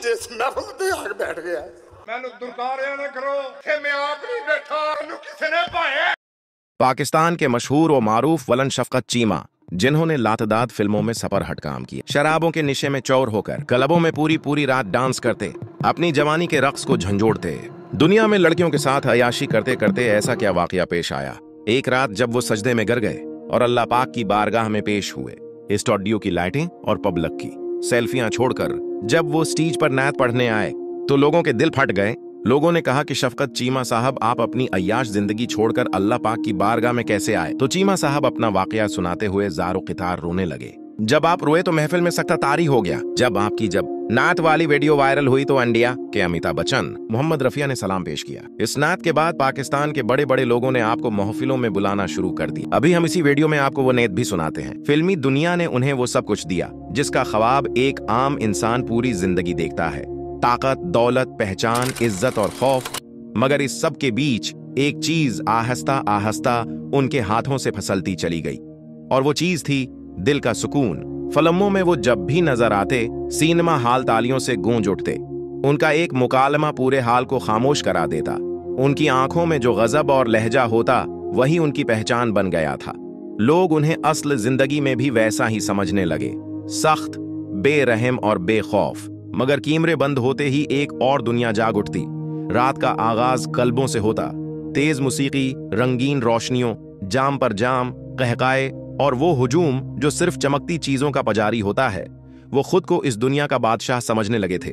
ਜਿਸ ਮਹਿਫਲ ਤੇ ਆ ਕੇ ਬੈਠ ਗਿਆ ਮੈਨੂੰ ਦੁਰਕਾਰਿਆ ਨਾ ਕਰੋ ਕਿ ਮੈਂ ਆਪ ਨਹੀਂ बैठा ਮੈਨੂੰ ਕਿਸੇ ने ਭਾਏ। पाकिस्तान के मशहूर और मारूफ वलन शफकत चीमा, जिन्होंने लातदाद फिल्मों में सपरहट काम किया, शराबों के निशे में चौर होकर क्लबों में पूरी रात डांस करते, अपनी जवानी के रक्स को झंझोड़ते, दुनिया में लड़कियों के साथ अयाशी करते करते ऐसा क्या वाकया पेश आया। एक रात जब वो सजदे में गिर गए और अल्लाह पाक की बारगाह में पेश हुए, स्टूडियो की लाइटें और पब्लिक की सेल्फियां छोड़कर जब वो स्टेज पर नात पढ़ने आए तो लोगों के दिल फट गए। लोगों ने कहा कि शफकत चीमा साहब, आप अपनी अय्याश जिंदगी छोड़कर अल्लाह पाक की बारगाह में कैसे आए। तो चीमा साहब अपना वाकया सुनाते हुए ज़ारो क़ितार रोने लगे। जब आप रोए तो महफिल में सख्ता तारी हो गया। जब नात वाली वीडियो वायरल हुई तो इंडिया के अमिताभ बच्चन, मोहम्मद रफिया ने सलाम पेश किया। इस नात के बाद पाकिस्तान के बड़े बड़े लोगों ने आपको महफिलों में बुलाना शुरू कर दिया। अभी हम इसी वीडियो में आपको वो नेत भी सुनाते हैं। फिल्मी दुनिया ने उन्हें वो सब कुछ दिया जिसका ख्वाब एक आम इंसान पूरी जिंदगी देखता है, ताकत, दौलत, पहचान, इज्जत और खौफ। मगर इस सब के बीच एक चीज आहिस्ता आहिस्ता उनके हाथों से फिसलती चली गई, और वो चीज थी दिल का सुकून। फिल्मों में वो जब भी नजर आते, सिनेमा हाल तालियों से गूंज उठते। उनका एक मुकालमा पूरे हाल को खामोश करा देता। उनकी आंखों में जो गजब और लहजा होता, वही उनकी पहचान बन गया था। लोग उन्हें असल जिंदगी में भी वैसा ही समझने लगे, सख्त, बेरहम और बेखौफ। मगर कैमरे बंद होते ही एक और दुनिया जाग उठती। रात का आगाज कल्बों से होता, तेज मौसीकी, रंगीन रोशनियों, जाम पर जाम, कहकाए और वो हुजूम जो सिर्फ चमकती चीजों का पुजारी होता है। वो खुद को इस दुनिया का बादशाह समझने लगे थे।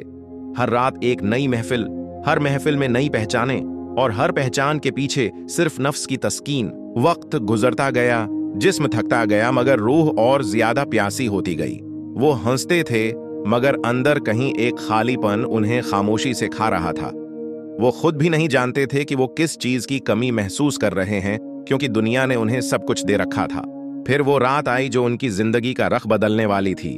हर रात एक नई महफिल, हर महफिल में नई पहचानें, और हर पहचान के पीछे सिर्फ नफ्स की तस्कीन। वक्त गुजरता गया, जिस्म थकता गया, मगर रूह और ज्यादा प्यासी होती गई। वो हंसते थे मगर अंदर कहीं एक खालीपन उन्हें खामोशी से खा रहा था। वो खुद भी नहीं जानते थे कि वो किस चीज की कमी महसूस कर रहे हैं, क्योंकि दुनिया ने उन्हें सब कुछ दे रखा था। फिर वो रात आई जो उनकी जिंदगी का रख बदलने वाली थी।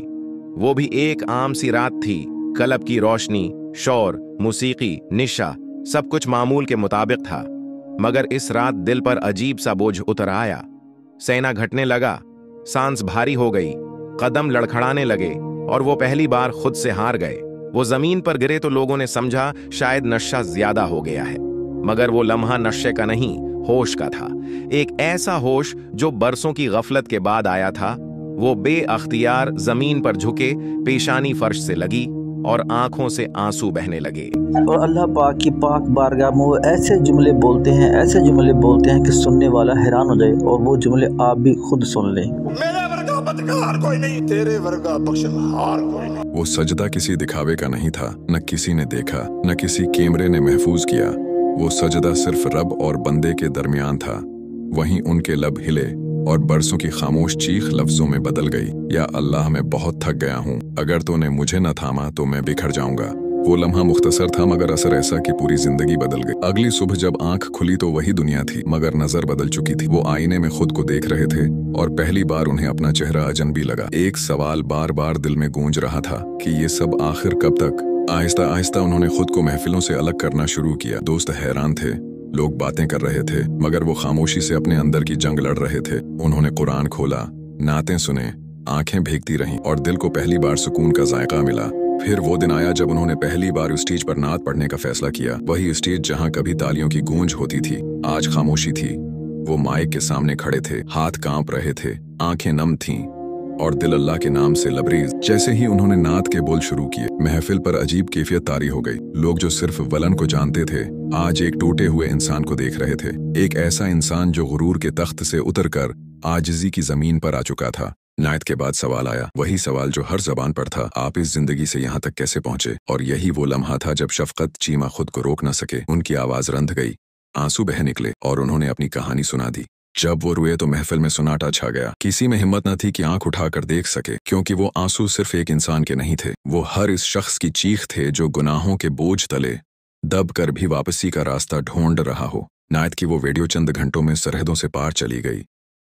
वो भी एक आम सी रात थी। क्लब की रोशनी, शोर, मौसीकी, निशा, सब कुछ मामूल के मुताबिक था। मगर इस रात दिल पर अजीब सा बोझ उतर आया। सीना घटने लगा, सांस भारी हो गई, कदम लड़खड़ाने लगे, और वो पहली बार खुद से हार गए। वो जमीन पर गिरे तो लोगों ने समझा शायद नशा ज्यादा हो गया है, मगर वो लम्हा नशे का नहीं, होश का था। एक ऐसा होश जो बरसों की गफलत के बाद आया था। वो बेअख्तियार जमीन पर झुके, पेशानी फर्श से लगी और आंखों से आंसू बहने लगे। और अल्लाह पाक की पाक बारगाह में वो ऐसे जुमले बोलते हैं कि सुनने वाला हैरान हो जाए, और वो जुमले आप भी खुद सुन लें। मेरे वर्गा बदकार कोई नहीं, तेरे वर्गा बख्शनहार कोई नहीं। वो सजदा किसी दिखावे का नहीं था, न किसी ने देखा, न किसी कैमरे ने महफूज किया। वो सजदा सिर्फ रब और बंदे के दरमियान था। वहीं उनके लब हिले और बरसों की खामोश चीख लफ्जों में बदल गई, या अल्लाह मैं बहुत थक गया हूँ, अगर तूने मुझे न थामा तो मैं बिखर जाऊंगा। वो लम्हा मुख्तसर था, मगर असर ऐसा कि पूरी जिंदगी बदल गई। अगली सुबह जब आंख खुली तो वही दुनिया थी, मगर नजर बदल चुकी थी। वो आईने में खुद को देख रहे थे और पहली बार उन्हें अपना चेहरा अजनबी लगा। एक सवाल बार बार दिल में गूंज रहा था कि ये सब आखिर कब तक। आहिस्ता आहिस्ता उन्होंने खुद को महफिलों से अलग करना शुरू किया। दोस्त हैरान थे, लोग बातें कर रहे थे, मगर वो खामोशी से अपने अंदर की जंग लड़ रहे थे। उन्होंने कुरान खोला, नातें सुने, आंखें भीगती रहीं, और दिल को पहली बार सुकून का जायका मिला। फिर वो दिन आया जब उन्होंने पहली बार उस स्टेज पर नात पढ़ने का फैसला किया। वही स्टेज जहां कभी तालियों की गूंज होती थी, आज खामोशी थी। वो माइक के सामने खड़े थे, हाथ कांप रहे थे, आंखें नम थीं, और दिल अल्लाह के नाम से लबरेज। जैसे ही उन्होंने नात के बोल शुरू किए, महफिल पर अजीब कैफियत तारी हो गई। लोग जो सिर्फ वलन को जानते थे, आज एक टूटे हुए इंसान को देख रहे थे। एक ऐसा इंसान जो गुरूर के तख्त से उतरकर आजिजी की जमीन पर आ चुका था। नायत के बाद सवाल आया, वही सवाल जो हर जबान पर था, आप इस जिंदगी से यहाँ तक कैसे पहुंचे। और यही वो लम्हा था जब शफकत चीमा खुद को रोक न सके। उनकी आवाज रंध गई, आंसू बह निकले, और उन्होंने अपनी कहानी सुना दी। जब वो रोए तो महफिल में सुनाटा छा गया। किसी में हिम्मत न थी कि आंख उठाकर देख सके, क्योंकि वो आंसू सिर्फ एक इंसान के नहीं थे, वो हर इस शख्स की चीख थे जो गुनाहों के बोझ तले दब कर भी वापसी का रास्ता ढूंढ रहा हो। नायत की वो वीडियो चंद घंटों में सरहदों से पार चली गई।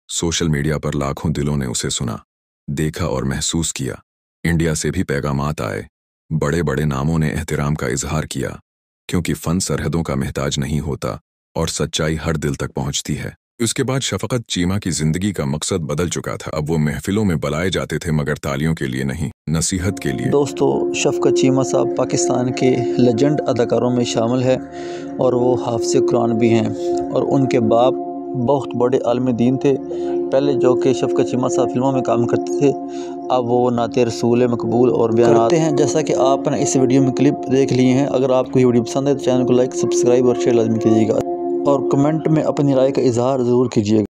सोशल मीडिया पर लाखों दिलों ने उसे सुना, देखा और महसूस किया। इंडिया से भी पैगामात आए, बड़े बड़े नामों ने एहतराम का इजहार किया, क्योंकि फन सरहदों का महताज नहीं होता और सच्चाई हर दिल तक पहुंचती है। उसके बाद शफकत चीमा की जिंदगी का मकसद बदल चुका था। अब वो महफिलों में बुलाए जाते थे, मगर तालियों के लिए नहीं, नसीहत के लिए। दोस्तों, शफकत चीमा साहब पाकिस्तान के लेजेंड अदाकारों में शामिल है और वो हाफिज़ कुरान भी हैं, और उनके बाप बहुत बड़े आलिम दीन थे। पहले जो कि शफकत चीमा साहब फिल्मों में काम करते थे, अब वो नाते रसूल मकबूल और बयान करते हैं। जैसा कि आपने इस वीडियो में क्लिप देख लिए हैं। अगर आपको ये वीडियो पसंद है तो चैनल को लाइक, सब्सक्राइब और शेयर लाजमी कीजिएगा, और कमेंट में अपनी राय का इजहार ज़रूर कीजिएगा।